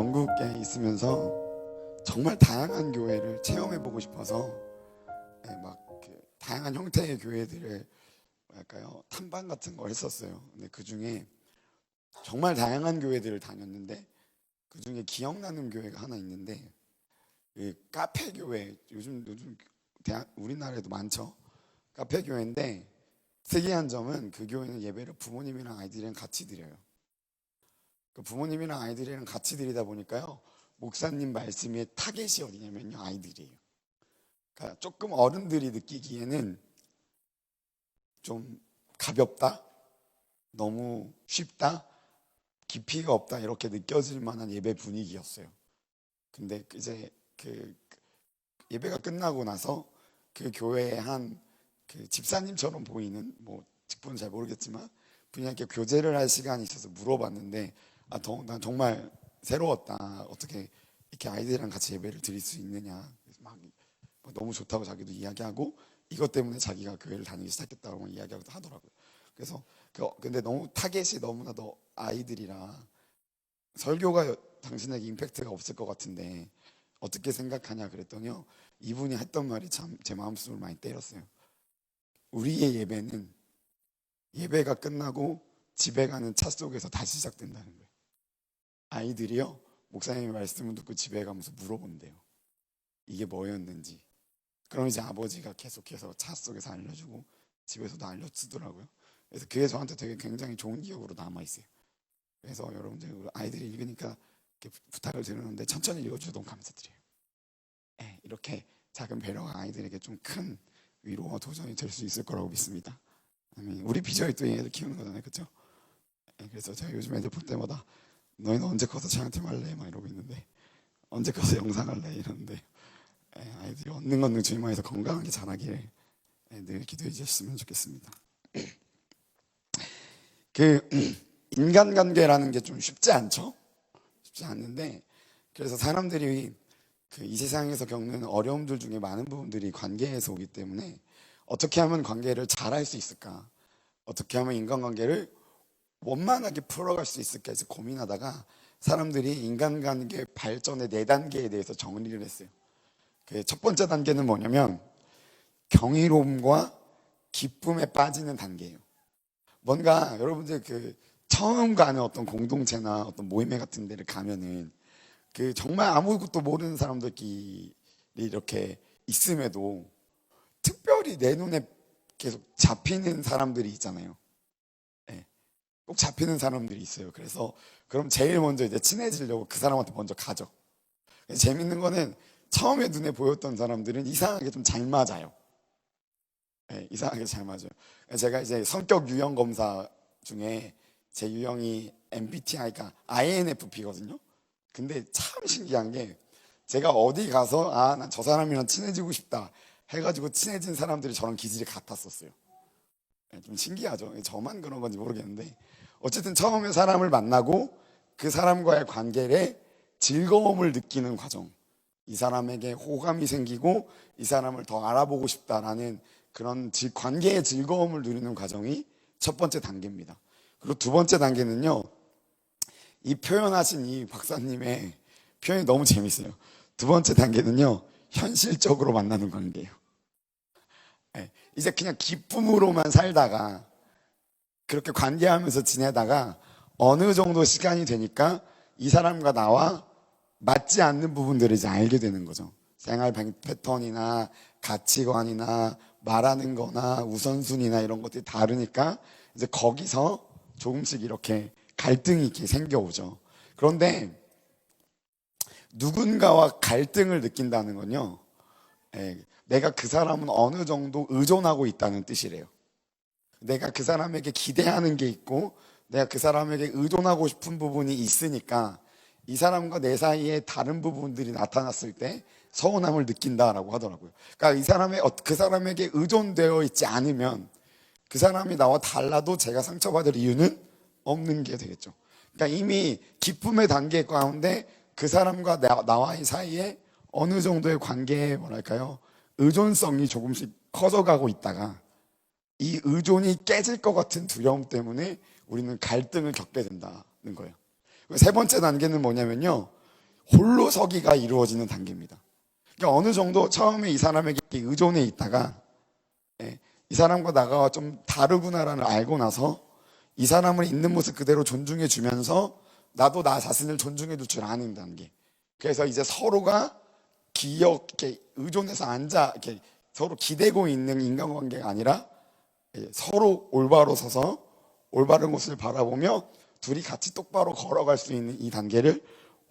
영국에 있으면서 정말 다양한 교회를 체험해보고 싶어서 다양한 형태의 교회들을 뭐랄까요, 탐방 같은 걸 했었어요. 근데 그 중에 정말 다양한 교회들을 다녔는데 그 중에 기억나는 교회가 하나 있는데, 그 카페 교회, 요즘 우리나라에도 많죠. 카페 교회인데 특이한 점은 그 교회는 예배를 부모님이랑 아이들이랑 같이 드려요. 그 부모님이랑 아이들이랑 같이 드리다 보니까요, 목사님 말씀의 타겟이 어디냐면요, 아이들이에요. 그러니까 조금 어른들이 느끼기에는 좀 가볍다, 너무 쉽다, 깊이가 없다 이렇게 느껴질 만한 예배 분위기였어요. 근데 이제 그 예배가 끝나고 나서 그 교회에 한 그 집사님처럼 보이는, 뭐 직분은 잘 모르겠지만 분야께 교제를 할 시간이 있어서 물어봤는데, 난 정말 새로웠다. 어떻게 이렇게 아이들이랑 같이 예배를 드릴 수 있느냐. 그래서 막 너무 좋다고 자기도 이야기하고, 이것 때문에 자기가 교회를 다니기 시작했다고 이야기하고 하더라고요. 그래서 근데 너무 타겟이 너무나도 아이들이라 설교가 당신에게 임팩트가 없을 것 같은데 어떻게 생각하냐 그랬더니요, 이분이 했던 말이 참 제 마음속을 많이 때렸어요. 우리의 예배는 예배가 끝나고 집에 가는 차 속에서 다시 시작된다는 거예요. 아이들이요, 목사님의 말씀을 듣고 집에 가면서 물어본대요. 이게 뭐였는지. 그럼 이제 아버지가 계속해서 차 속에서 알려주고 집에서도 알려주더라고요. 그래서 그게 저한테 되게 굉장히 좋은 기억으로 남아있어요. 그래서 여러분들, 우리 아이들이 읽으니까 이렇게 부탁을 드리는데 천천히 읽어주셔서 너무 감사드려요. 네, 이렇게 작은 배려가 아이들에게 좀 큰 위로와 도전이 될 수 있을 거라고 믿습니다. 우리 비전이 또 얘네들 키우는 거잖아요, 그렇죠? 네, 그래서 제가 요즘 애들 볼 때마다 너희는 언제 커서 저한테 할래? 막 이러고 있는데, 언제 커서 영상 할래? 이러는데, 아이들이 얻는 주님만에서 건강하게 자라길 늘 기도해 주셨으면 좋겠습니다. 그 인간관계라는 게 좀 쉽지 않죠? 쉽지 않는데, 그래서 사람들이 이 세상에서 겪는 어려움들 중에 많은 부분들이 관계에서 오기 때문에 어떻게 하면 관계를 잘할 수 있을까, 어떻게 하면 인간관계를 원만하게 풀어갈 수 있을까 해서 고민하다가 사람들이 인간관계 발전의 4단계에 대해서 정리를 했어요. 그 첫 번째 단계는 뭐냐면 경이로움과 기쁨에 빠지는 단계예요. 뭔가 여러분들 처음 가는 어떤 공동체나 어떤 모임회 같은 데를 가면은 정말 아무것도 모르는 사람들끼리 이렇게 있음에도 특별히 내 눈에 계속 잡히는 사람들이 있잖아요. 네, 꼭 잡히는 사람들이 있어요. 그래서 그럼 제일 먼저 이제 친해지려고 그 사람한테 먼저 가죠. 재밌는 거는 처음에 눈에 보였던 사람들은 이상하게 좀 잘 맞아요. 네, 이상하게 잘 맞아요. 제가 이제 성격 유형 검사 중에 제 유형이 MBTI가 INFP거든요. 근데 참 신기한 게, 제가 어디 가서 난 저 사람이랑 친해지고 싶다 해가지고 친해진 사람들이 저랑 기질이 같았었어요. 좀 신기하죠? 저만 그런 건지 모르겠는데, 어쨌든 처음에 사람을 만나고 그 사람과의 관계에 즐거움을 느끼는 과정, 이 사람에게 호감이 생기고 이 사람을 더 알아보고 싶다라는 그런 관계의 즐거움을 누리는 과정이 첫 번째 단계입니다. 그리고 두 번째 단계는요, 이 표현하신 이 박사님의 표현이 너무 재밌어요. 두 번째 단계는요, 현실적으로 만나는 관계예요. 네, 이제 그냥 기쁨으로만 살다가 그렇게 관계하면서 지내다가 어느 정도 시간이 되니까 이 사람과 나와 맞지 않는 부분들을 이제 알게 되는 거죠. 생활 패턴이나 가치관이나 말하는 거나 우선순위나 이런 것들이 다르니까 이제 거기서 조금씩 이렇게 갈등이 이렇게 생겨오죠. 그런데 누군가와 갈등을 느낀다는 건요, 내가 그 사람은 어느 정도 의존하고 있다는 뜻이래요. 내가 그 사람에게 기대하는 게 있고 내가 그 사람에게 의존하고 싶은 부분이 있으니까 이 사람과 내 사이에 다른 부분들이 나타났을 때 서운함을 느낀다라고 하더라고요. 그러니까 그 사람에게 의존되어 있지 않으면 그 사람이 나와 달라도 제가 상처받을 이유는 없는 게 되겠죠. 그러니까 이미 기쁨의 단계 가운데 그 사람과 나와의 사이에 어느 정도의 관계의 뭐랄까요, 의존성이 조금씩 커져가고 있다가 이 의존이 깨질 것 같은 두려움 때문에 우리는 갈등을 겪게 된다는 거예요. 세 번째 단계는 뭐냐면요, 홀로 서기가 이루어지는 단계입니다. 그러니까 어느 정도 처음에 이 사람에게 의존해 있다가 이 사람과 나가 좀 다르구나라는 알고 나서 이 사람을 있는 모습 그대로 존중해 주면서 나도 나 자신을 존중해 줄 줄 아는 단계. 그래서 이제 서로가 이렇게 의존해서 앉아 이렇게 서로 기대고 있는 인간관계가 아니라 서로 올바로 서서 올바른 곳을 바라보며 둘이 같이 똑바로 걸어갈 수 있는 이 단계를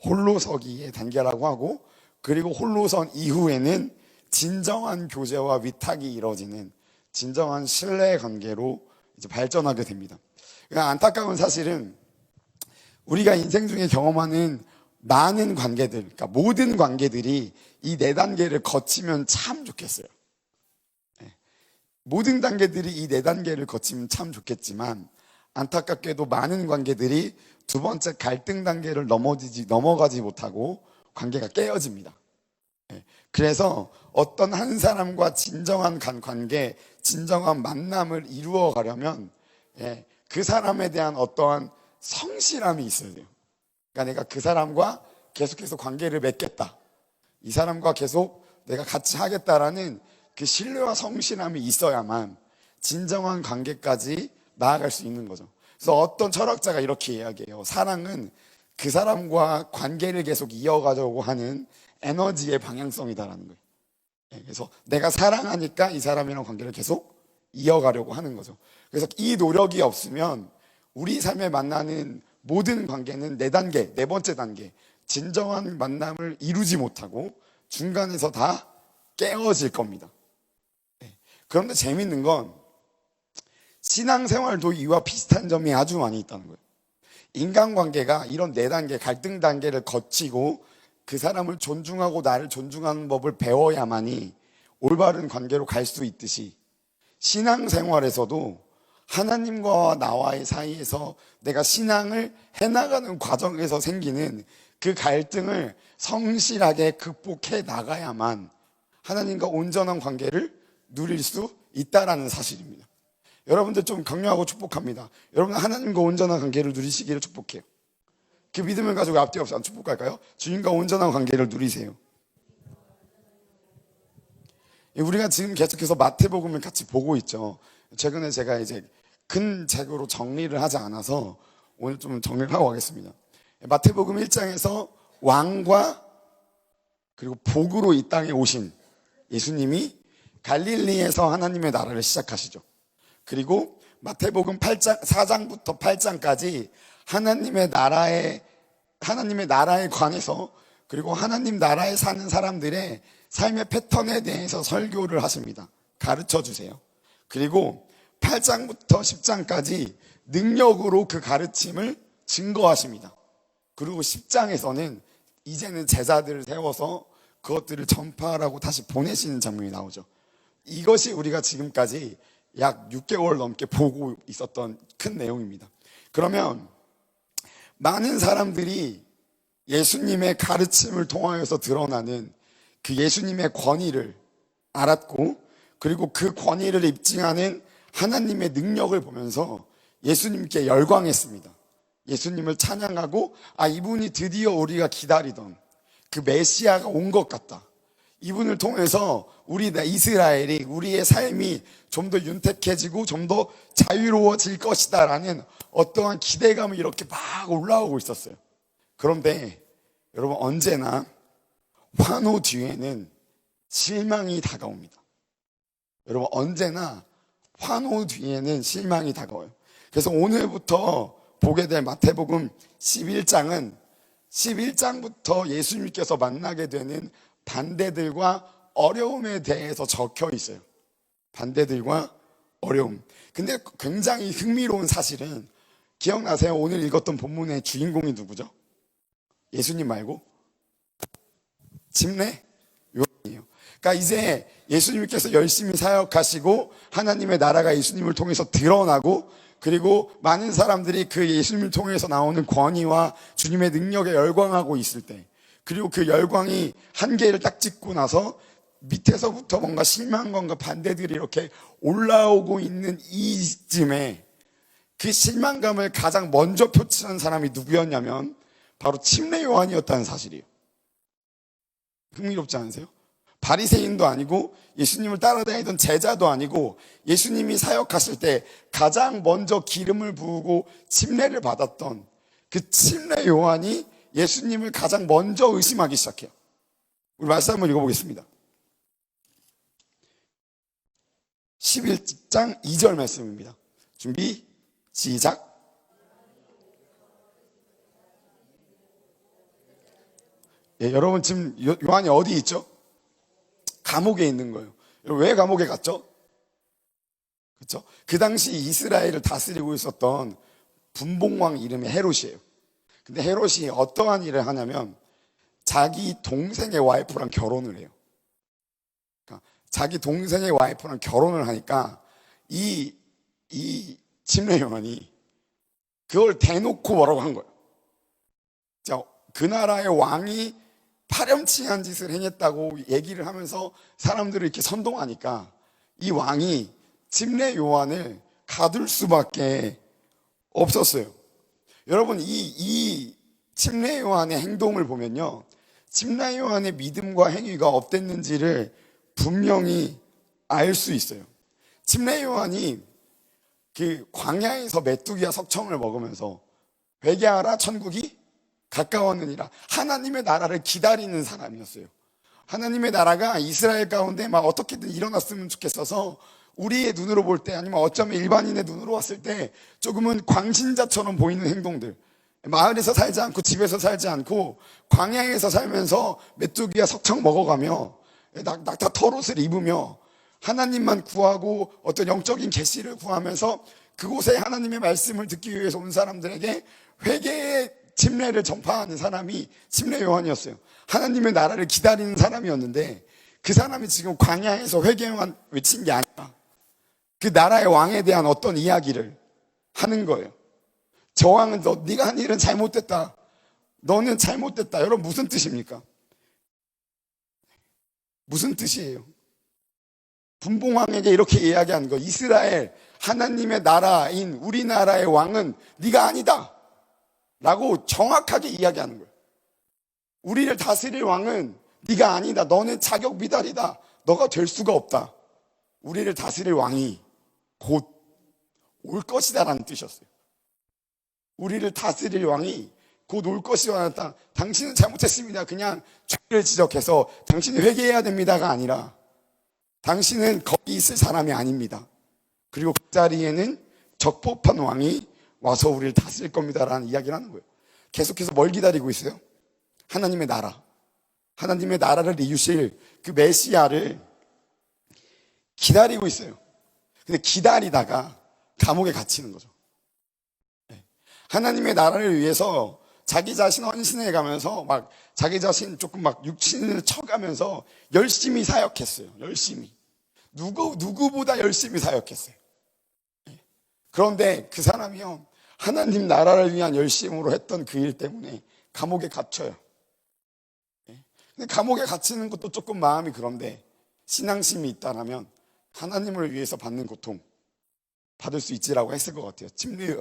홀로서기의 단계라고 하고, 그리고 홀로선 이후에는 진정한 교제와 위탁이 이루어지는 진정한 신뢰의 관계로 이제 발전하게 됩니다. 그러니까 안타까운 사실은 우리가 인생 중에 경험하는 많은 관계들, 그러니까 모든 관계들이 이 네 단계를 거치면 참 좋겠어요. 모든 단계들이 이 네 단계를 거치면 참 좋겠지만 안타깝게도 많은 관계들이 두 번째 갈등 단계를 넘어가지 못하고 관계가 깨어집니다. 그래서 어떤 한 사람과 진정한 관계, 진정한 만남을 이루어 가려면 그 사람에 대한 어떠한 성실함이 있어야 돼요. 그러니까 내가 그 사람과 계속해서 관계를 맺겠다, 이 사람과 계속 내가 같이 하겠다라는 그 신뢰와 성실함이 있어야만 진정한 관계까지 나아갈 수 있는 거죠. 그래서 어떤 철학자가 이렇게 이야기해요. 사랑은 그 사람과 관계를 계속 이어가려고 하는 에너지의 방향성이다라는 거예요. 그래서 내가 사랑하니까 이 사람이랑 관계를 계속 이어가려고 하는 거죠. 그래서 이 노력이 없으면 우리 삶에 만나는 모든 관계는 네 단계, 네 번째 단계, 진정한 만남을 이루지 못하고 중간에서 다 깨어질 겁니다. 그런데 재밌는 건 신앙생활도 이와 비슷한 점이 아주 많이 있다는 거예요. 인간관계가 이런 네 단계, 갈등 단계를 거치고 그 사람을 존중하고 나를 존중하는 법을 배워야만이 올바른 관계로 갈 수 있듯이, 신앙생활에서도 하나님과 나와의 사이에서 내가 신앙을 해나가는 과정에서 생기는 그 갈등을 성실하게 극복해 나가야만 하나님과 온전한 관계를 누릴 수 있다라는 사실입니다. 여러분들 좀 격려하고 축복합니다. 여러분 하나님과 온전한 관계를 누리시기를 축복해요. 그 믿음을 가지고 앞뒤 없이 축복할까요? 주님과 온전한 관계를 누리세요. 우리가 지금 계속해서 마태복음을 같이 보고 있죠. 최근에 제가 이제 큰 책으로 정리를 하지 않아서 오늘 좀 정리를 하고 가겠습니다. 마태복음 1장에서 왕과 그리고 복으로 이 땅에 오신 예수님이 갈릴리에서 하나님의 나라를 시작하시죠. 그리고 마태복음 4장부터 8장까지 하나님의 나라에 관해서, 그리고 하나님 나라에 사는 사람들의 삶의 패턴에 대해서 설교를 하십니다. 가르쳐 주세요. 그리고 8장부터 10장까지 능력으로 그 가르침을 증거하십니다. 그리고 10장에서는 이제는 제자들을 세워서 그것들을 전파하라고 다시 보내시는 장면이 나오죠. 이것이 우리가 지금까지 약 6개월 넘게 보고 있었던 큰 내용입니다. 그러면 많은 사람들이 예수님의 가르침을 통하여서 드러나는 그 예수님의 권위를 알았고, 그리고 그 권위를 입증하는 하나님의 능력을 보면서 예수님께 열광했습니다. 예수님을 찬양하고, 이분이 드디어 우리가 기다리던 그 메시아가 온 것 같다. 이분을 통해서 우리 이스라엘이, 우리의 삶이 좀 더 윤택해지고 좀 더 자유로워질 것이다 라는 어떠한 기대감이 이렇게 막 올라오고 있었어요. 그런데 여러분, 언제나 환호 뒤에는 실망이 다가옵니다. 여러분, 언제나 환호 뒤에는 실망이 다가와요. 그래서 오늘부터 보게 될 마태복음 11장부터 예수님께서 만나게 되는 반대들과 어려움에 대해서 적혀 있어요. 반대들과 어려움. 근데 굉장히 흥미로운 사실은, 기억나세요? 오늘 읽었던 본문의 주인공이 누구죠? 예수님 말고 집내 요한이에요. 그러니까 이제 예수님께서 열심히 사역하시고 하나님의 나라가 예수님을 통해서 드러나고, 그리고 많은 사람들이 그 예수님을 통해서 나오는 권위와 주님의 능력에 열광하고 있을 때, 그리고 그 열광이 한계를 딱 찍고 나서 밑에서부터 뭔가 실망감과 반대들이 이렇게 올라오고 있는 이쯤에 그 실망감을 가장 먼저 표출한 사람이 누구였냐면 바로 침례 요한이었다는 사실이에요. 흥미롭지 않으세요? 바리새인도 아니고 예수님을 따라다니던 제자도 아니고 예수님이 사역하실 때 가장 먼저 기름을 부으고 침례를 받았던 그 침례 요한이 예수님을 가장 먼저 의심하기 시작해요. 우리 말씀 한번 읽어보겠습니다. 11장 2절 말씀입니다. 준비 시작. 예, 여러분 지금 요한이 어디 있죠? 감옥에 있는 거예요. 왜 감옥에 갔죠? 그렇죠? 그 당시 이스라엘을 다스리고 있었던 분봉왕 이름이 헤롯이에요. 근데 헤롯이 어떠한 일을 하냐면 자기 동생의 와이프랑 결혼을 해요. 그러니까 자기 동생의 와이프랑 결혼을 하니까 이 침례 요한이 그걸 대놓고 뭐라고 한 거예요. 자, 그 나라의 왕이 파렴치한 짓을 행했다고 얘기를 하면서 사람들을 이렇게 선동하니까 이 왕이 침례 요한을 가둘 수밖에 없었어요. 여러분, 이 침례 요한의 행동을 보면요, 침례 요한의 믿음과 행위가 어땠는지를 분명히 알 수 있어요. 침례 요한이 그 광야에서 메뚜기와 석청을 먹으면서 회개하라 천국이 가까웠느니라, 하나님의 나라를 기다리는 사람이었어요. 하나님의 나라가 이스라엘 가운데 막 어떻게든 일어났으면 좋겠어서 우리의 눈으로 볼 때, 아니면 어쩌면 일반인의 눈으로 봤을 때 조금은 광신자처럼 보이는 행동들, 마을에서 살지 않고 집에서 살지 않고 광야에서 살면서 메뚜기와 석청 먹어가며 낙타 털옷을 입으며 하나님만 구하고 어떤 영적인 계시를 구하면서 그곳에 하나님의 말씀을 듣기 위해서 온 사람들에게 회개의 침례를 전파하는 사람이 침례 요한이었어요. 하나님의 나라를 기다리는 사람이었는데 그 사람이 지금 광야에서 회개만 외친 게 아니라 그 나라의 왕에 대한 어떤 이야기를 하는 거예요. 저 왕은 네가 한 일은 잘못됐다. 너는 잘못됐다. 여러분, 무슨 뜻입니까? 무슨 뜻이에요? 분봉왕에게 이렇게 이야기하는 거. 이스라엘 하나님의 나라인 우리나라의 왕은 네가 아니다 라고 정확하게 이야기하는 거예요. 우리를 다스릴 왕은 네가 아니다. 너는 자격 미달이다. 너가 될 수가 없다. 우리를 다스릴 왕이 곧 올 것이다 라는 뜻이었어요. 우리를 다스릴 왕이 곧 올 것이다. 당신은 잘못했습니다. 그냥 죄를 지적해서 당신이 회개해야 됩니다가 아니라 당신은 거기 있을 사람이 아닙니다. 그리고 그 자리에는 적법한 왕이 와서 우리를 다스릴 겁니다라는 이야기를 하는 거예요. 계속해서 뭘 기다리고 있어요? 하나님의 나라. 하나님의 나라를 이루실 그 메시아를 기다리고 있어요. 근데 기다리다가 감옥에 갇히는 거죠. 하나님의 나라를 위해서 자기 자신 헌신해 가면서 막 자기 자신 조금 막 육신을 쳐가면서 열심히 사역했어요. 열심히. 누구보다 열심히 사역했어요. 그런데 그 사람이요, 하나님 나라를 위한 열심으로 했던 그 일 때문에 감옥에 갇혀요. 근데 감옥에 갇히는 것도 조금 마음이 그런데 신앙심이 있다라면 하나님을 위해서 받는 고통 받을 수 있지라고 했을 것 같아요. 침례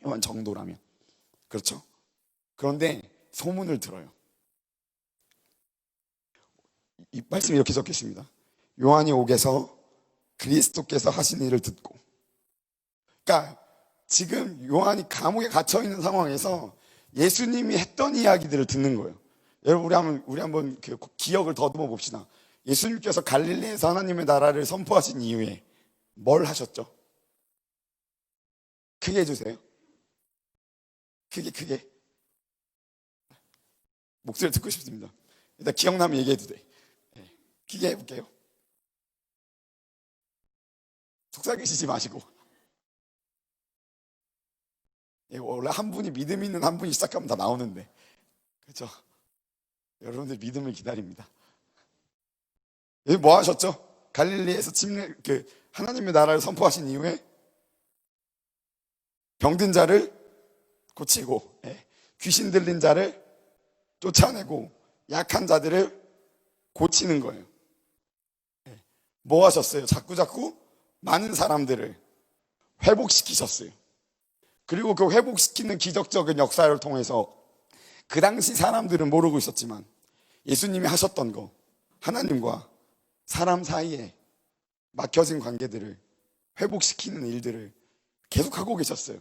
요한 정도라면. 그렇죠? 그런데 소문을 들어요. 이 말씀이 이렇게 적혀 있습니다. 요한이 옥에서 그리스도께서 하신 일을 듣고. 그러니까 지금 요한이 감옥에 갇혀 있는 상황에서 예수님이 했던 이야기들을 듣는 거예요. 여러분, 우리 한번 그 기억을 더듬어 봅시다. 예수님께서 갈릴리에서 하나님의 나라를 선포하신 이후에 뭘 하셨죠? 크게 해주세요. 크게. 목소리 듣고 싶습니다. 일단 기억나면 얘기해도 돼. 크게 해볼게요. 속삭이시지 마시고. 원래 한 분이 믿음 있는 한 분이 시작하면 다 나오는데, 그렇죠? 여러분들 믿음을 기다립니다. 뭐 하셨죠? 갈릴리에서 하나님의 나라를 선포하신 이후에 병든 자를 고치고, 귀신 들린 자를 쫓아내고, 약한 자들을 고치는 거예요. 뭐 하셨어요? 자꾸 많은 사람들을 회복시키셨어요. 그리고 그 회복시키는 기적적인 역사를 통해서 그 당시 사람들은 모르고 있었지만 예수님이 하셨던 거, 하나님과 사람 사이에 막혀진 관계들을 회복시키는 일들을 계속하고 계셨어요.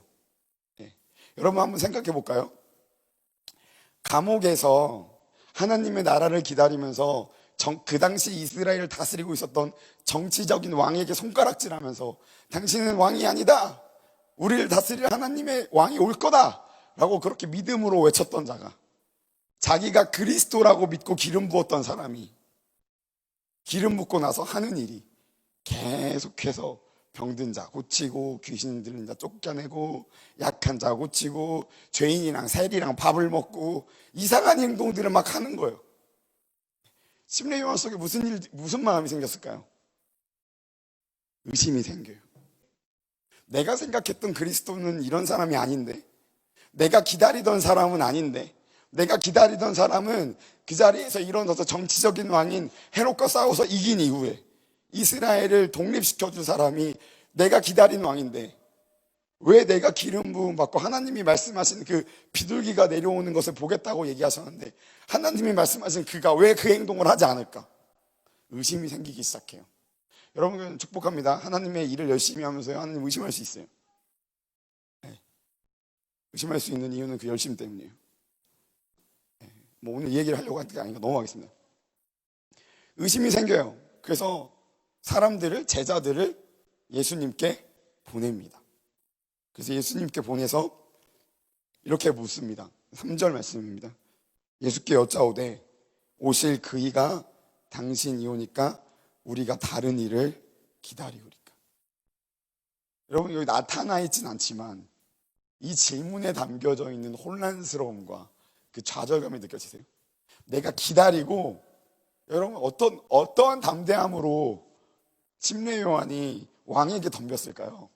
예. 여러분 한번 생각해 볼까요? 감옥에서 하나님의 나라를 기다리면서 그 당시 이스라엘을 다스리고 있었던 정치적인 왕에게 손가락질하면서 당신은 왕이 아니다, 우리를 다스릴 하나님의 왕이 올 거다 라고 그렇게 믿음으로 외쳤던 자가, 자기가 그리스도라고 믿고 기름 부었던 사람이 기름 붓고 나서 하는 일이 계속해서 병든 자 고치고, 귀신 들린 자 쫓겨내고, 약한 자 고치고, 죄인이랑 세리랑 밥을 먹고, 이상한 행동들을 막 하는 거예요. 심레요한 속에 무슨 마음이 생겼을까요? 의심이 생겨요. 내가 생각했던 그리스도는 이런 사람이 아닌데, 내가 기다리던 사람은 아닌데, 내가 기다리던 사람은 그 자리에서 일어나서 정치적인 왕인 헤롯과 싸워서 이긴 이후에 이스라엘을 독립시켜준 사람이 내가 기다린 왕인데, 왜 내가 기름 부음 받고 하나님이 말씀하신 그 비둘기가 내려오는 것을 보겠다고 얘기하셨는데 하나님이 말씀하신 그가 왜 그 행동을 하지 않을까? 의심이 생기기 시작해요. 여러분 축복합니다. 하나님의 일을 열심히 하면서 하나님 의심할 수 있어요. 네. 의심할 수 있는 이유는 그 열심 때문이에요. 네. 뭐 오늘 이 얘기를 하려고 한 게 아니니까 넘어가겠습니다. 의심이 생겨요. 그래서 사람들을, 제자들을 예수님께 보냅니다. 그래서 예수님께 보내서 이렇게 묻습니다. 3절 말씀입니다. 예수께 여짜오되 오실 그이가 당신이 오니까 우리가 다른 일을 기다리오리까. 여러분 여기 나타나 있진 않지만 이 질문에 담겨져 있는 혼란스러움과 그 좌절감이 느껴지세요? 내가 기다리고, 여러분 어떠한 담대함으로 침례 요한이 왕에게 덤볐을까요?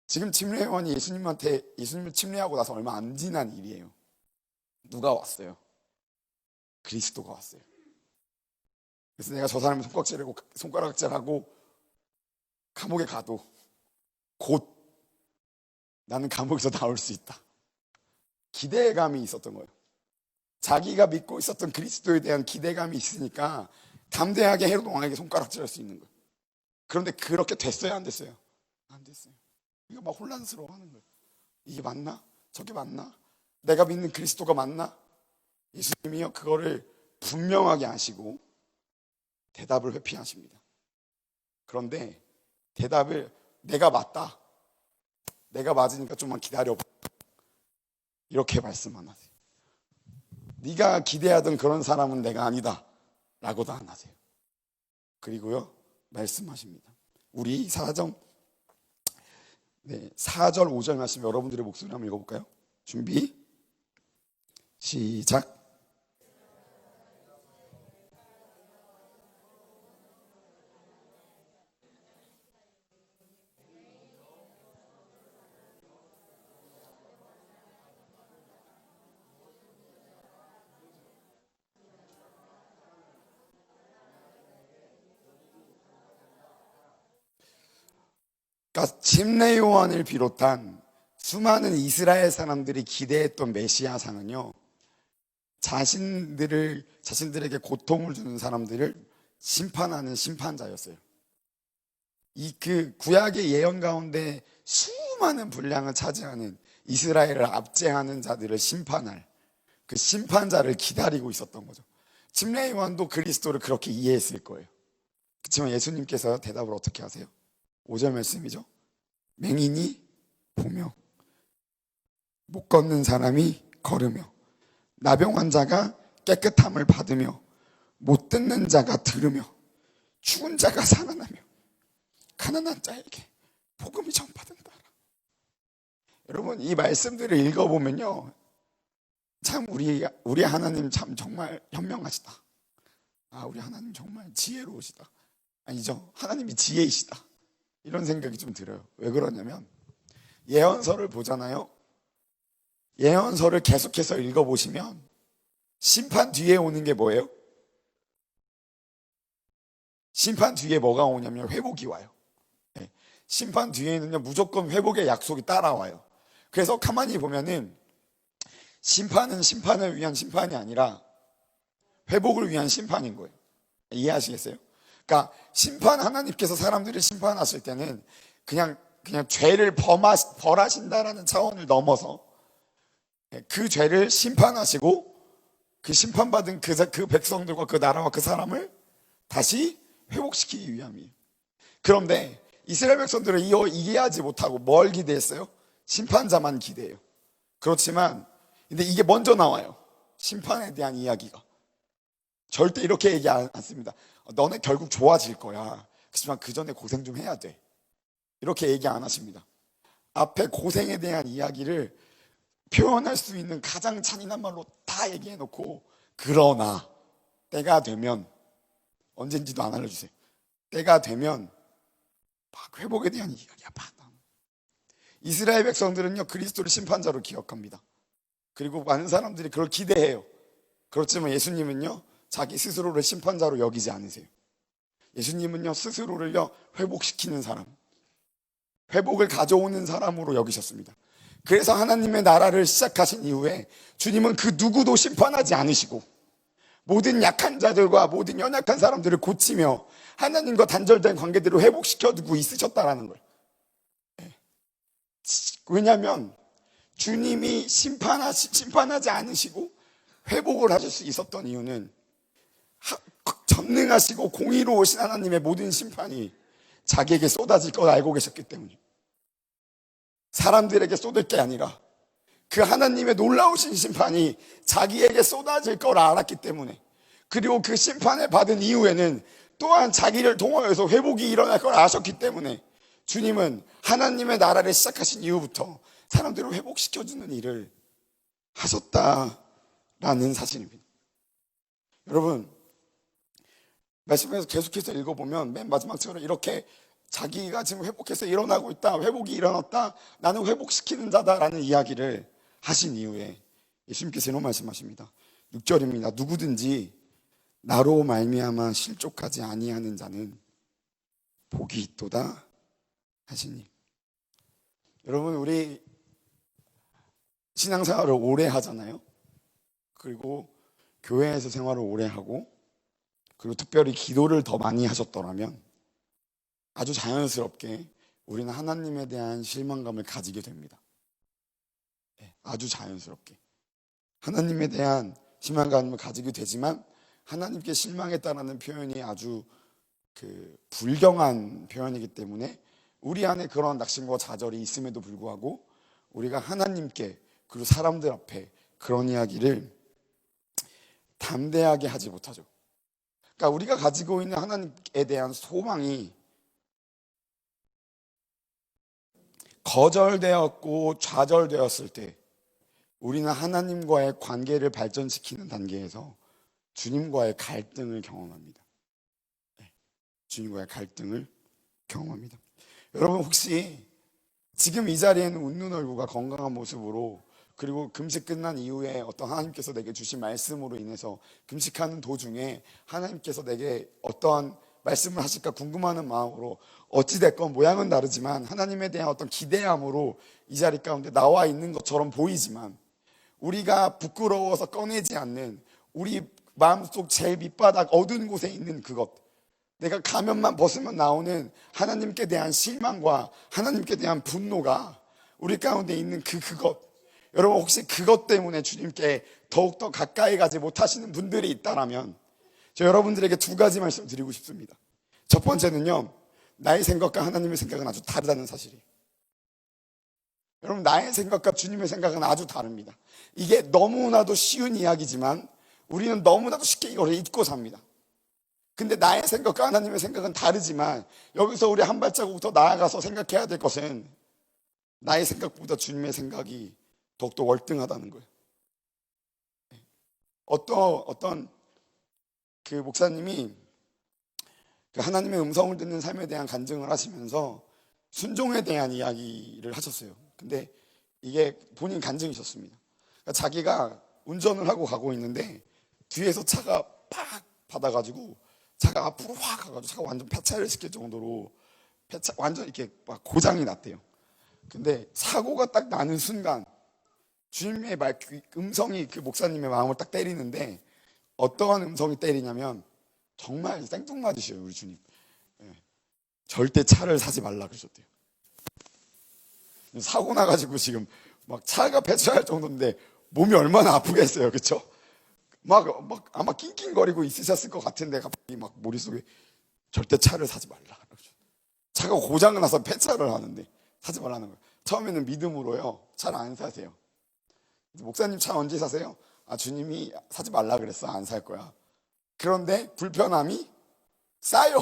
지금 침례 요한이 예수님을 침례하고 나서 얼마 안 지난 일이에요. 누가 왔어요? 그리스도가 왔어요. 그래서 내가 저 사람을 손가락질하고 감옥에 가도 곧 나는 감옥에서 나올 수 있다. 기대감이 있었던 거예요. 자기가 믿고 있었던 그리스도에 대한 기대감이 있으니까 담대하게 헤롯 왕에게 손가락질할 수 있는 거예요. 그런데 그렇게 됐어요, 안 됐어요? 안 됐어요. 이거 막 혼란스러워하는 거예요. 이게 맞나? 저게 맞나? 내가 믿는 그리스도가 맞나? 예수님이요 그거를 분명하게 아시고 대답을 회피하십니다. 그런데 대답을 내가 맞다, 내가 맞으니까 좀만 기다려봐, 이렇게 말씀 안 하세요. 네가 기대하던 그런 사람은 내가 아니다 라고도 안 하세요. 그리고요 말씀하십니다. 우리 4절 5절 말씀 여러분들의 목소리로 한번 읽어볼까요? 준비 시작. 그러니까 침례 요한을 비롯한 수많은 이스라엘 사람들이 기대했던 메시아상은요, 자신들에게 고통을 주는 사람들을 심판하는 심판자였어요. 그 구약의 예언 가운데 수많은 분량을 차지하는 이스라엘을 압제하는 자들을 심판할 그 심판자를 기다리고 있었던 거죠. 침례 요한도 그리스도를 그렇게 이해했을 거예요. 그렇지만 예수님께서 대답을 어떻게 하세요? 5절 말씀이죠. 맹인이 보며 못 걷는 사람이 걸으며 나병 환자가 깨끗함을 받으며 못 듣는 자가 들으며 죽은 자가 살아나며 가난한 자에게 복음이 전파된다. 여러분 이 말씀들을 읽어보면요, 참 우리 하나님 참 정말 현명하시다. 우리 하나님 정말 지혜로우시다. 아니죠, 하나님이 지혜이시다. 이런 생각이 좀 들어요. 왜 그러냐면 예언서를 보잖아요. 예언서를 계속해서 읽어보시면 심판 뒤에 오는 게 뭐예요? 심판 뒤에 뭐가 오냐면 회복이 와요. 네. 심판 뒤에는요 무조건 회복의 약속이 따라와요. 그래서 가만히 보면은 심판은 심판을 위한 심판이 아니라 회복을 위한 심판인 거예요. 이해하시겠어요? 그러니까 심판, 하나님께서 사람들을 심판하실 때는 그냥 죄를 벌하신다라는 차원을 넘어서 그 죄를 심판하시고 그 심판받은 그 백성들과 그 나라와 그 사람을 다시 회복시키기 위함이에요. 그런데 이스라엘 백성들은 이해하지 못하고 뭘 기대했어요? 심판자만 기대해요. 그렇지만 근데 이게 먼저 나와요. 심판에 대한 이야기가. 절대 이렇게 얘기 않습니다. 너네 결국 좋아질 거야. 그렇지만 그 전에 고생 좀 해야 돼. 이렇게 얘기 안 하십니다. 앞에 고생에 대한 이야기를 표현할 수 있는 가장 잔인한 말로 다 얘기해 놓고, 그러나 때가 되면, 언젠지도 안 알려주세요. 때가 되면 막 회복에 대한 이야기야. 이스라엘 백성들은요, 그리스도를 심판자로 기억합니다. 그리고 많은 사람들이 그걸 기대해요. 그렇지만 예수님은요, 자기 스스로를 심판자로 여기지 않으세요. 예수님은요, 스스로를요, 회복시키는 사람, 회복을 가져오는 사람으로 여기셨습니다. 그래서 하나님의 나라를 시작하신 이후에 주님은 그 누구도 심판하지 않으시고 모든 약한 자들과 모든 연약한 사람들을 고치며 하나님과 단절된 관계들을 회복시켜두고 있으셨다라는 거예요. 왜냐하면 주님이 심판하지 않으시고 회복을 하실 수 있었던 이유는 전능하시고 공의로우신 하나님의 모든 심판이 자기에게 쏟아질 걸 알고 계셨기 때문이에요. 사람들에게 쏟을 게 아니라 그 하나님의 놀라우신 심판이 자기에게 쏟아질 걸 알았기 때문에, 그리고 그 심판을 받은 이후에는 또한 자기를 통하여서 회복이 일어날 걸 아셨기 때문에 주님은 하나님의 나라를 시작하신 이후부터 사람들을 회복시켜주는 일을 하셨다라는 사실입니다. 여러분, 말씀에서 계속해서 읽어보면 맨 마지막처럼 이렇게 자기가 지금 회복해서 일어나고 있다, 회복이 일어났다, 나는 회복시키는 자다라는 이야기를 하신 이후에 예수님께서 이런 말씀하십니다. 6절입니다. 누구든지 나로 말미암아 실족하지 아니하는 자는 복이 있도다 하시니. 여러분, 우리 신앙생활을 오래 하잖아요. 그리고 교회에서 생활을 오래 하고, 그리고 특별히 기도를 더 많이 하셨더라면 아주 자연스럽게 우리는 하나님에 대한 실망감을 가지게 됩니다. 아주 자연스럽게 하나님에 대한 실망감을 가지게 되지만, 하나님께 실망했다라는 표현이 아주 불경한 표현이기 때문에 우리 안에 그런 낙심과 좌절이 있음에도 불구하고 우리가 하나님께 그리고 사람들 앞에 그런 이야기를 담대하게 하지 못하죠. 그러니까 우리가 가지고 있는 하나님에 대한 소망이 거절되었고 좌절되었을 때 우리는 하나님과의 관계를 발전시키는 단계에서 주님과의 갈등을 경험합니다. 주님과의 갈등을 경험합니다. 여러분, 혹시 지금 이 자리에는 웃는 얼굴과 건강한 모습으로, 그리고 금식 끝난 이후에 어떤 하나님께서 내게 주신 말씀으로 인해서 금식하는 도중에 하나님께서 내게 어떠한 말씀을 하실까 궁금하는 마음으로, 어찌됐건 모양은 다르지만 하나님에 대한 어떤 기대함으로 이 자리 가운데 나와 있는 것처럼 보이지만, 우리가 부끄러워서 꺼내지 않는 우리 마음속 제일 밑바닥 어두운 곳에 있는 그것, 내가 가면만 벗으면 나오는 하나님께 대한 실망과 하나님께 대한 분노가 우리 가운데 있는 그것, 여러분, 혹시 그것 때문에 주님께 더욱더 가까이 가지 못하시는 분들이 있다면 저 여러분들에게 두 가지 말씀 드리고 싶습니다. 첫 번째는요, 나의 생각과 하나님의 생각은 아주 다르다는 사실이에요. 여러분, 나의 생각과 주님의 생각은 아주 다릅니다. 이게 너무나도 쉬운 이야기지만 우리는 너무나도 쉽게 이걸 잊고 삽니다. 근데 나의 생각과 하나님의 생각은 다르지만 여기서 우리 한 발자국 더 나아가서 생각해야 될 것은 나의 생각보다 주님의 생각이 더욱더 월등하다는 거예요. 어떤 그 목사님이 그 하나님의 음성을 듣는 삶에 대한 간증을 하시면서 순종에 대한 이야기를 하셨어요. 근데 이게 본인 간증이셨습니다. 그러니까 자기가 운전을 하고 가고 있는데 뒤에서 차가 팍 받아가지고 차가 앞으로 확 가가지고 차가 완전 폐차를 시킬 정도로 완전 이렇게 막 고장이 났대요. 근데 사고가 딱 나는 순간 주님의 음성이 그 목사님의 마음을 딱 때리는데 어떠한 음성이 때리냐면 정말 생뚱맞으셔요 우리 주님. 예. 절대 차를 사지 말라 그러셨대요. 사고 나가지고 지금 막 차가 폐차할 정도인데 몸이 얼마나 아프겠어요, 그렇죠? 막 아마 낑낑거리고 있으셨을 것 같은데 갑자기 막 머릿속에 절대 차를 사지 말라 그러죠. 차가 고장 나서 폐차를 하는데 사지 말라는 거예요. 처음에는 믿음으로요, 차를 안 사세요. 목사님 차 언제 사세요? 아, 주님이 사지 말라 그랬어. 안 살 거야. 그런데 불편함이 쌓여.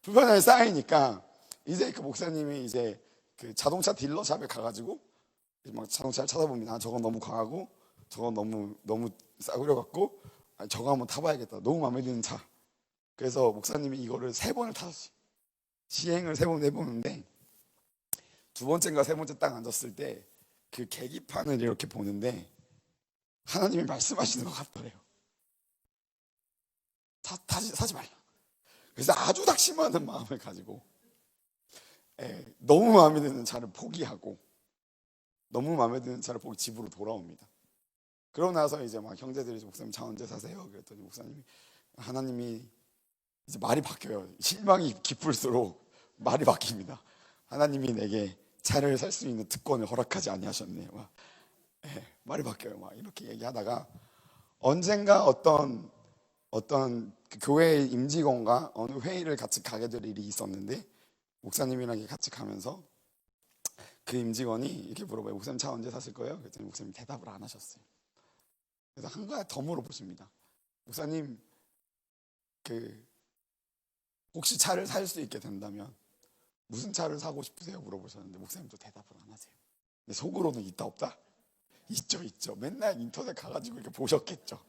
불편함이 쌓이니까 이제 그 목사님이 이제 그 자동차 딜러샵에 가가지고 막 자동차를 찾아봅니다. 아, 저건 너무 과하고 저건 너무 싸구려 같고, 아, 저거 한번 타봐야겠다. 너무 마음에 드는 차. 그래서 목사님이 이거를 3번을 타셨어요. 시행을 3번 해보는데 두 번째인가 세 번째 딱 앉았을 때 그 계기판을 이렇게 보는데 하나님이 말씀하시는 것 같더래요. 다시 사지 말라. 그래서 아주 낙심하는 마음을 가지고 너무 마음에 드는 차를 포기하고 집으로 돌아옵니다. 그러고 나서 이제 막 형제들이 목사님 차 언제 사세요? 그랬더니 목사님이 하나님이 이제 말이 바뀌어요. 실망이 깊을수록 말이 바뀝니다. 하나님이 내게 차를 살 수 있는 특권을 허락하지 아니하셨네. 말이 바뀌어요. 막 이렇게 얘기하다가 언젠가 어떤 그 교회의 임직원과 어느 회의를 같이 가게 될 일이 있었는데 목사님이랑 같이 가면서 그 임직원이 이렇게 물어봐요. 목사님 차 언제 사실 거예요? 그랬더니 목사님이 대답을 안 하셨어요. 그래서 한 가지 더 물어보십니다. 목사님, 혹시 차를 살 수 있게 된다면 무슨 차를 사고 싶으세요? 물어보셨는데 목사님도 대답을 안 하세요. 근데 속으로는 있다 없다? 있죠. 맨날 인터넷 가가지고 이렇게 보셨겠죠.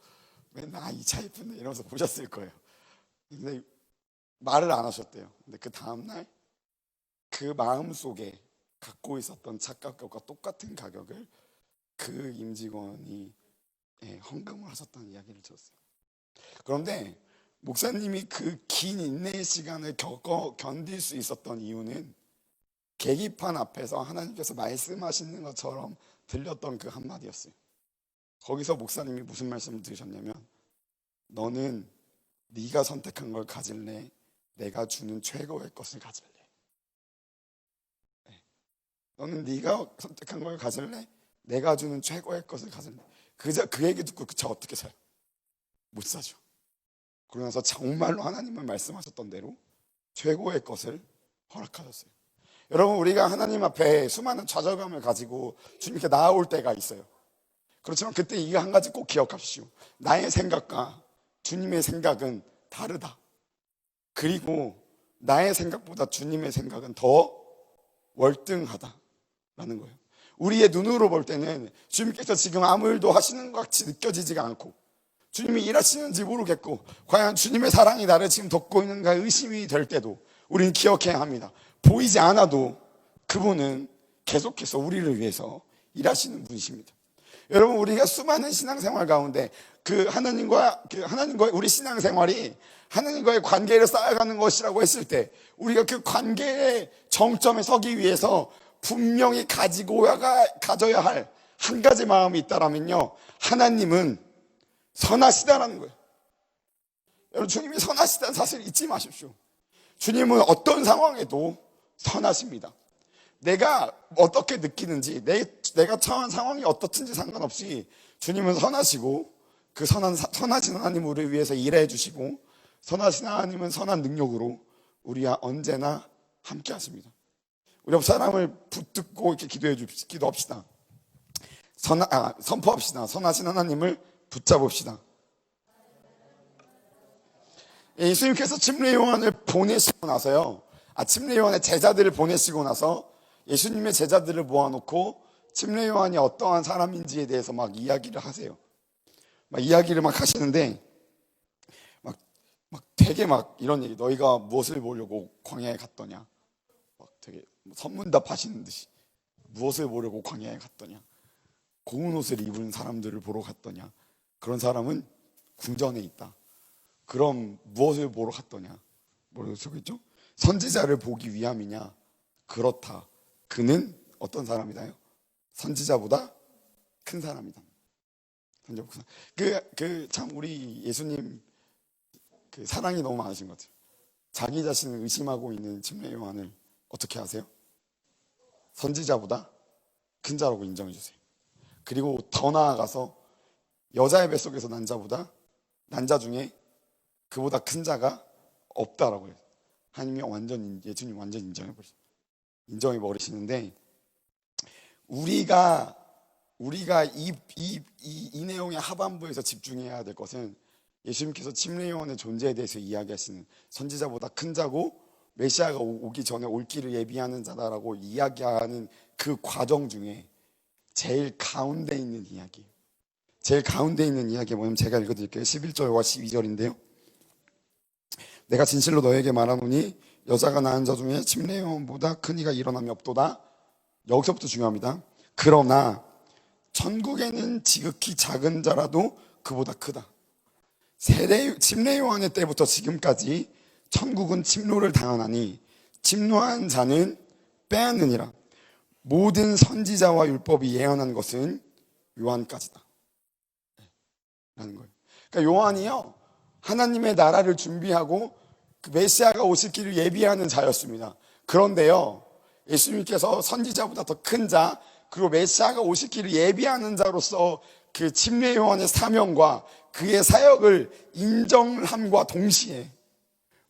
맨날 이 차 예쁜데 이러면서 보셨을 거예요. 근데 말을 안 하셨대요. 근데 그 다음날 그 마음속에 갖고 있었던 차값과 똑같은 가격을 그 임직원이 헌금을 하셨다는 이야기를 들었어요. 그런데 목사님이 그 긴 인내의 시간을 견딜 수 있었던 이유는 계기판 앞에서 하나님께서 말씀하시는 것처럼 들렸던 그 한마디였어요. 거기서 목사님이 무슨 말씀을 들으셨냐면 너는 네가 선택한 걸 가질래? 내가 주는 최고의 것을 가질래? 너는 네가 선택한 걸 가질래? 내가 주는 최고의 것을 가질래? 그 얘기 듣고 그 차 어떻게 사요? 못 사죠. 그러면서 정말로 하나님은 말씀하셨던 대로 최고의 것을 허락하셨어요. 여러분, 우리가 하나님 앞에 수많은 좌절감을 가지고 주님께 나아올 때가 있어요. 그렇지만 그때 이거 한 가지 꼭 기억하십시오. 나의 생각과 주님의 생각은 다르다. 그리고 나의 생각보다 주님의 생각은 더 월등하다라는 거예요. 우리의 눈으로 볼 때는 주님께서 지금 아무 일도 하시는 것 같이 느껴지지가 않고 주님이 일하시는지 모르겠고 과연 주님의 사랑이 나를 지금 덮고 있는가 의심이 될 때도 우리는 기억해야 합니다. 보이지 않아도 그분은 계속해서 우리를 위해서 일하시는 분이십니다. 여러분, 우리가 수많은 신앙생활 가운데 하나님과 우리 신앙생활이 하나님과의 관계를 쌓아가는 것이라고 했을 때 우리가 그 관계의 정점에 서기 위해서 분명히 가져야 할 한 가지 마음이 있다라면요, 하나님은 선하시다라는 거예요. 여러분, 주님이 선하시다는 사실 잊지 마십시오. 주님은 어떤 상황에도 선하십니다. 내가 어떻게 느끼는지, 내가 처한 상황이 어떻든지 상관없이 주님은 선하시고 그 선하신 하나님 우리를 위해서 일해 주시고 선하신 하나님은 선한 능력으로 우리와 언제나 함께 하십니다. 우리 옆 사람을 붙들고 이렇게 기도합시다. 선포합시다. 선하신 하나님을 붙잡읍시다. 예수님께서 침례 요한을 보내시고 나서요, 침례 요한의 제자들을 보내시고 나서 예수님의 제자들을 모아놓고 침례 요한이 어떠한 사람인지에 대해서 막 이야기를 하세요. 이야기를 하시는데 되게 이런 얘기, 너희가 무엇을 보려고 광야에 갔더냐, 되게 선문답 하시는 듯이 무엇을 보려고 광야에 갔더냐, 고운 옷을 입은 사람들을 보러 갔더냐, 그런 사람은 궁전에 있다. 그럼 무엇을 보러 갔더냐, 뭐라고 적혀있죠? 선지자를 보기 위함이냐? 그렇다. 그는 어떤 사람이다요? 선지자보다 큰 사람이다. 참 우리 예수님 사랑이 너무 많으신 것 같아요. 자기 자신을 의심하고 있는 침례 요한을 어떻게 하세요? 선지자보다 큰 자라고 인정해 주세요. 그리고 더 나아가서 여자의 뱃속에서 난 자보다 난 자 중에 그보다 큰 자가 없다라고 해요. 하나님이 예수님 완전 인정해 버리시는데, 우리가 이 내용의 하반부에서 집중해야 될 것은 예수님께서 침례 요한의 존재에 대해서 이야기하시는 선지자보다 큰 자고 메시아가 오기 전에 올 길을 예비하는 자다라고 이야기하는 그 과정 중에 제일 가운데 있는 이야기예요. 제일 가운데 있는 이야기가 뭐냐면 제가 읽어드릴게요. 11절과 12절인데요. 내가 진실로 너에게 말하노니 여자가 낳은 자 중에 침례 요한보다 큰 이가 일어남이 없도다. 여기서부터 중요합니다. 그러나 천국에는 지극히 작은 자라도 그보다 크다. 침례 요한의 때부터 지금까지 천국은 침노를 당하나니 침노한 자는 빼앗느니라. 모든 선지자와 율법이 예언한 것은 요한까지다 라는 거예요. 그러니까 요한이요, 하나님의 나라를 준비하고 그 메시아가 오실 길을 예비하는 자였습니다. 그런데요, 예수님께서 선지자보다 더 큰 자, 그리고 메시아가 오실 길을 예비하는 자로서 그 침례 요한의 사명과 그의 사역을 인정함과 동시에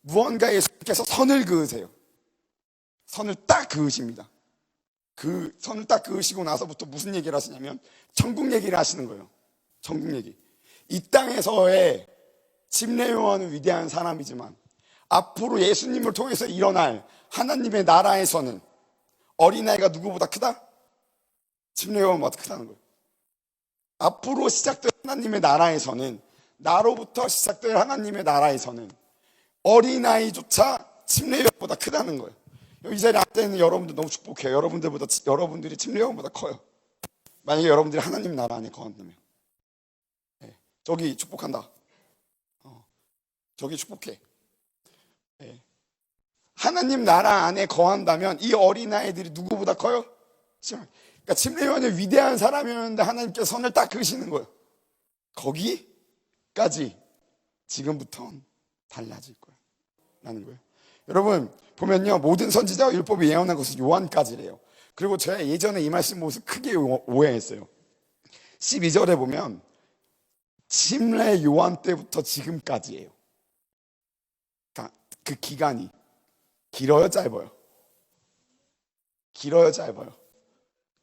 무언가 예수님께서 선을 그으세요. 선을 딱 그으십니다. 그 선을 딱 그으시고 나서부터 무슨 얘기를 하시냐면 천국 얘기를 하시는 거예요. 천국 얘기. 이 땅에서의 침례 요한은 위대한 사람이지만 앞으로 예수님을 통해서 일어날 하나님의 나라에서는 어린아이가 누구보다 크다? 침례 요한보다 크다는 거예요. 앞으로 시작될 하나님의 나라에서는, 나로부터 시작될 하나님의 나라에서는 어린아이조차 침례 요한보다 크다는 거예요. 이 자리에 앉아있는 여러분들 너무 축복해요. 여러분들이 침례 요한보다 커요. 만약에 여러분들이 하나님 나라 안에 거한다면. 네, 저기 축복한다. 저기 축복해. 네. 하나님 나라 안에 거한다면 이 어린아이들이 누구보다 커요? 그러니까 침례 요한이 위대한 사람이었는데 하나님께서 선을 딱 그으시는 거예요. 거기까지 지금부터는 달라질 거예요 라는 거예요. 여러분 보면요, 모든 선지자와 율법이 예언한 것은 요한까지래요. 그리고 제가 예전에 이 말씀 보면서 크게 오해했어요. 12절에 보면 침례 요한 때부터 지금까지예요. 그러니까 그 기간이 길어요, 짧아요? 길어요, 짧아요?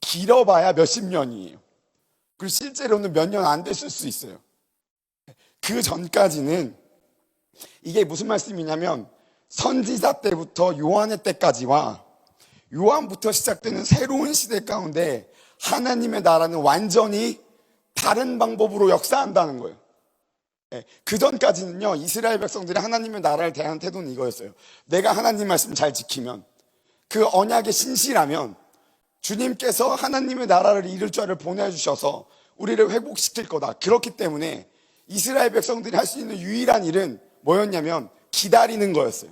길어봐야 몇십 년이에요. 그리고 실제로는 몇 년 안 됐을 수 있어요. 그 전까지는 이게 무슨 말씀이냐면 선지자 때부터 요한의 때까지와 요한부터 시작되는 새로운 시대 가운데 하나님의 나라는 완전히 다른 방법으로 역사한다는 거예요. 그 전까지는요, 이스라엘 백성들이 하나님의 나라를 대하는 태도는 이거였어요. 내가 하나님 말씀 잘 지키면, 그 언약에 신실하면 주님께서 하나님의 나라를 이룰 자를 보내주셔서 우리를 회복시킬 거다. 그렇기 때문에 이스라엘 백성들이 할 수 있는 유일한 일은 뭐였냐면 기다리는 거였어요.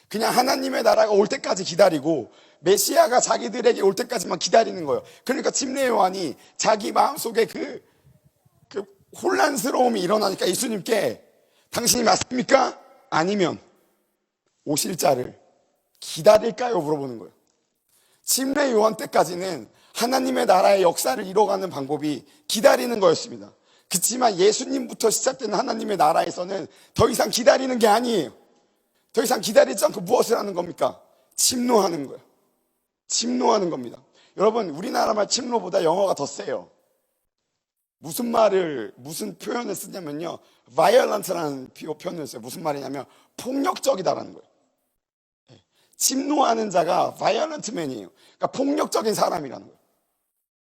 그냥 하나님의 나라가 올 때까지 기다리고 메시아가 자기들에게 올 때까지만 기다리는 거예요. 그러니까 침례 요한이 자기 마음속에 그 혼란스러움이 일어나니까 예수님께 당신이 맞습니까? 아니면 오실 자를 기다릴까요? 물어보는 거예요. 침례 요한 때까지는 하나님의 나라의 역사를 이뤄가는 방법이 기다리는 거였습니다. 그렇지만 예수님부터 시작되는 하나님의 나라에서는 더 이상 기다리는 게 아니에요. 더 이상 기다리지 않고 무엇을 하는 겁니까? 침노하는 거예요. 침노하는 겁니다. 여러분, 우리나라 말 침노보다 영어가 더 세요. 무슨 표현을 쓰냐면요, violent라는 표현을 써요. 무슨 말이냐면 폭력적이다라는 거예요. 침노하는 자가 violent man이에요. 그러니까 폭력적인 사람이라는 거예요.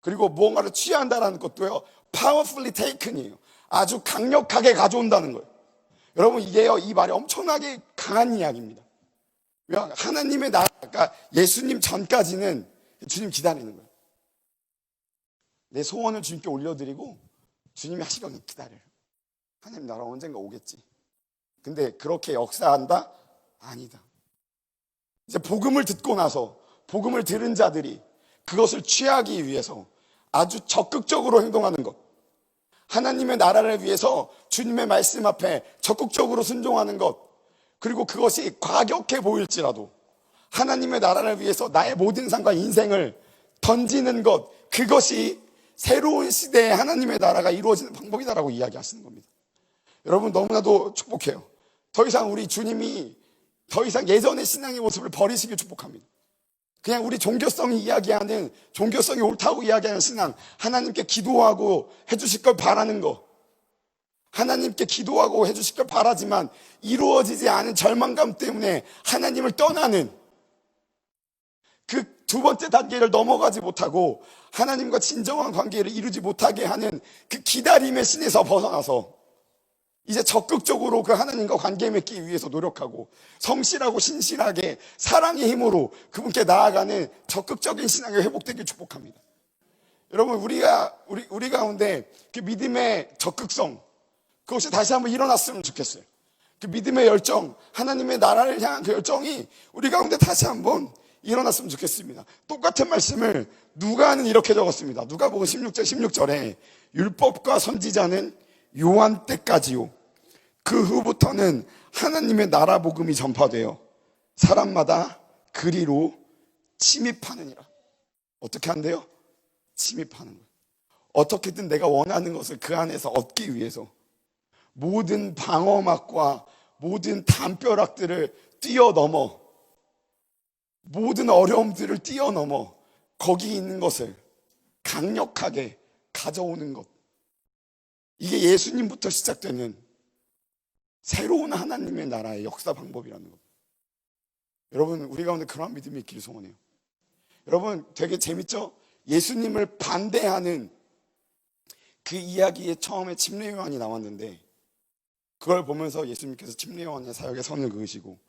그리고 무언가를 취한다라는 것도요, powerfully taken이에요. 아주 강력하게 가져온다는 거예요. 여러분, 이게요, 이 말이 엄청나게 강한 이야기입니다. 하나님의 나라, 그러니까 예수님 전까지는 주님 기다리는 거예요. 내 소원을 주님께 올려드리고 주님이 하시거든 기다려요. 하나님 나라 언젠가 오겠지. 근데 그렇게 역사한다? 아니다. 이제 복음을 듣고 나서 복음을 들은 자들이 그것을 취하기 위해서 아주 적극적으로 행동하는 것, 하나님의 나라를 위해서 주님의 말씀 앞에 적극적으로 순종하는 것, 그리고 그것이 과격해 보일지라도 하나님의 나라를 위해서 나의 모든 삶과 인생을 던지는 것, 그것이 새로운 시대에 하나님의 나라가 이루어지는 방법이다라고 이야기하시는 겁니다. 여러분, 너무나도 축복해요. 더 이상 우리 주님이 더 이상 예전의 신앙의 모습을 버리시길 축복합니다. 그냥 우리 종교성이 이야기하는, 종교성이 옳다고 이야기하는 신앙, 하나님께 기도하고 해주실 걸 바라는 거, 하나님께 기도하고 해주실 걸 바라지만 이루어지지 않은 절망감 때문에 하나님을 떠나는 그 두 번째 단계를 넘어가지 못하고 하나님과 진정한 관계를 이루지 못하게 하는 그 기다림의 신에서 벗어나서 이제 적극적으로 그 하나님과 관계 맺기 위해서 노력하고 성실하고 신실하게 사랑의 힘으로 그분께 나아가는 적극적인 신앙이 회복되길 축복합니다. 여러분, 우리 가운데 그 믿음의 적극성, 그것이 다시 한번 일어났으면 좋겠어요. 그 믿음의 열정, 하나님의 나라를 향한 그 열정이 우리 가운데 다시 한번 일어났으면 좋겠습니다. 똑같은 말씀을 누가는 이렇게 적었습니다. 누가복음 16절에 율법과 선지자는 요한 때까지요, 그 후부터는 하나님의 나라 복음이 전파되어 사람마다 그리로 침입하느니라. 어떻게 한대요? 침입하는 거예요. 어떻게든 내가 원하는 것을 그 안에서 얻기 위해서 모든 방어막과 모든 담벼락들을 뛰어넘어, 모든 어려움들을 뛰어넘어 거기 있는 것을 강력하게 가져오는 것, 이게 예수님부터 시작되는 새로운 하나님의 나라의 역사 방법이라는 것. 여러분, 우리 가운데 그러한 믿음이 있기를 소원해요. 여러분, 되게 재밌죠? 예수님을 반대하는 그 이야기에 처음에 침례 요한이 나왔는데, 그걸 보면서 예수님께서 침례 요한의 사역에 선을 그으시고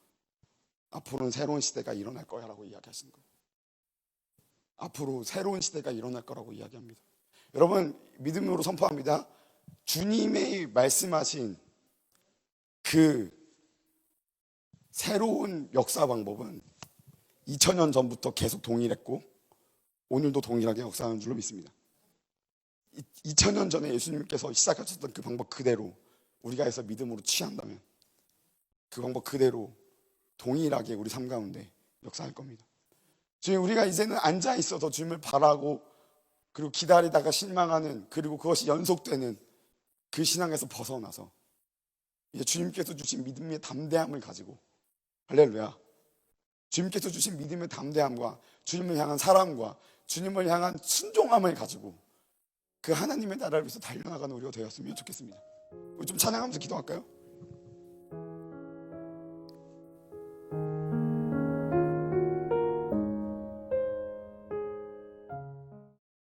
앞으로는 새로운 시대가 일어날 거야 라고 이야기하시는 거예요. 앞으로 새로운 시대가 일어날 거라고 이야기합니다. 여러분, 믿음으로 선포합니다. 주님의 말씀하신 그 새로운 역사 방법은 2000년 전부터 계속 동일했고 오늘도 동일하게 역사하는 줄로 믿습니다. 2000년 전에 예수님께서 시작하셨던 그 방법 그대로 우리가 해서 믿음으로 취한다면 그 방법 그대로 동일하게 우리 삶 가운데 역사할 겁니다. 주님, 우리가 이제는 앉아 있어서 주님을 바라고 그리고 기다리다가 실망하는, 그리고 그것이 연속되는 그 신앙에서 벗어나서 이제 주님께서 주신 믿음의 담대함을 가지고, 할렐루야, 주님께서 주신 믿음의 담대함과 주님을 향한 사랑과 주님을 향한 순종함을 가지고 그 하나님의 나라를 위해서 달려나가는 우리가 되었으면 좋겠습니다. 우리 좀 찬양하면서 기도할까요?